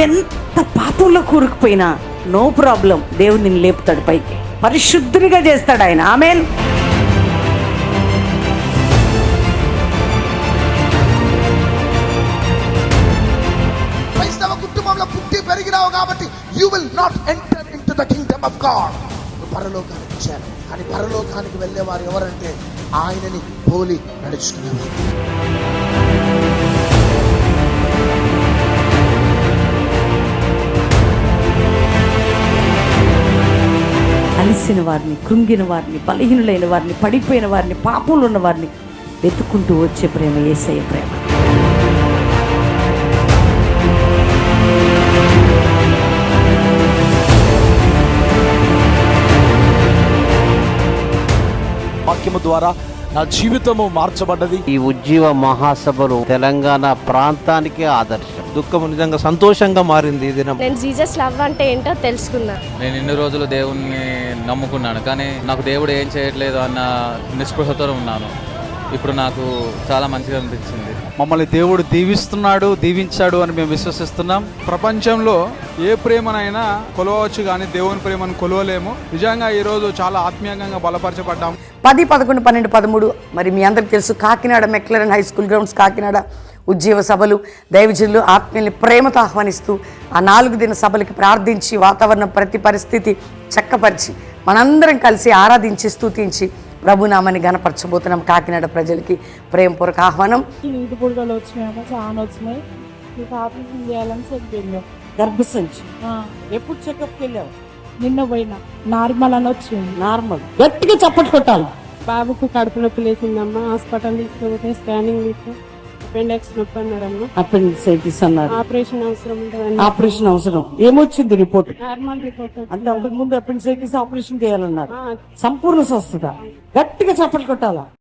నీవెంత పాపంలో కూరుకుపోయినా no problem, దేవుడు నిన్ను లేపుతాడు పైకి, పరిశుద్ధునిగా చేస్తాడు ఆయన. ఆమేన్. క్రైస్తవ కుటుంబంలో పుట్టి పెరిగినావు కాబట్టి you will not enter into the Kingdom of God. పరలోకానికి వచ్చారు, కానీ పరలోకానికి వెళ్ళేవారు ఎవరంటే ఆయనని పోలి నడుచుకునేవారు. అలిసిన వారిని, కృంగిన వారిని, బలహీనులైన వారిని, పడిపోయిన వారిని, పాపంలో ఉన్న వారిని వెతుక్కుంటూ వచ్చే ప్రేమ యేసయ్య ప్రేమ. వాక్యము ద్వారా నా జీవితము మార్చబడ్డది. ఈ ఉజ్జీవ మహాసభలు తెలంగాణ ప్రాంతానికి ఆదర్శం. దుఃఖము నిజంగా సంతోషంగా మారింది ఈ దినం. నేను జీసస్ లవ్ అంటే ఏంటో తెలుసుకున్నా. నేను ఇన్ని రోజులు దేవుణ్ణి నమ్ముకున్నాను, కానీ నాకు దేవుడు ఏం చేయట్లేదు అన్న నిస్పృహతో ఉన్నాను. ఇప్పుడు నాకు చాలా మంచిగా అనిపించింది. మమ్మల్ని దేవుడు దీవిస్తున్నాడు, దీవించాడు అని మేము విశ్వసిస్తున్నాం. ప్రపంచంలో ఏ ప్రేమనైనా కొలవచ్చు, కానీ దేవుని ప్రేమను కొలవలేము. నిజంగా ఈరోజు చాలా ఆత్మీయంగా బలపరచబడ్డాం. 10, 11, 12, 13 మరి మీ అందరికి తెలుసు, Kakinada McLaurin high school grounds Kakinada ఉజ్జీవ సభలు దైవజనులు ఆత్మీయుల్ని ప్రేమతో ఆహ్వానిస్తూ ఆ 4 దిన సభలకి ప్రార్థించి వాతావరణం ప్రతి పరిస్థితి చక్కపరిచి మనందరం కలిసి ఆరాధించి స్తుతించి ప్రభునామాన్ని గణపరచబోతున్నాం. కాకినాడ ప్రజలకి ప్రేమపూర్వక ఆహ్వానం. నీటి పుడకలు వచ్చినాయమ్మా, చాలా వచ్చినాయి. మీకు ఆపరేషన్ చేయాలని చెప్పింది. గర్భసంచి ఎప్పుడు చెకప్కి వెళ్ళావు? నిన్న పోయినా నార్మల్ అని వచ్చింది. నార్మల్. గట్టిగా చప్పట్లు కొట్టాలి. బాబుకు కడుపు నొప్పి లేచిందమ్మా, హాస్పిటల్ తీసుకుపోతే స్కానింగ్ తీస్తే అపెండిక్స్ నొప్పి అన్నారమ్మా. అపెండిసైటిస్ అన్నారు. ఆపరేషన్ అవసరం ఉంటుంది. ఆపరేషన్ అవసరం. ఏమొచ్చింది రిపోర్ట్? Normal report. అంటే అంతకు ముందు అపెండిసైటిస్ ఆపరేషన్ చేయాలన్నారు. సంపూర్ణ స్వస్థత. గట్టిగా చప్పట్లు కొట్టాలా?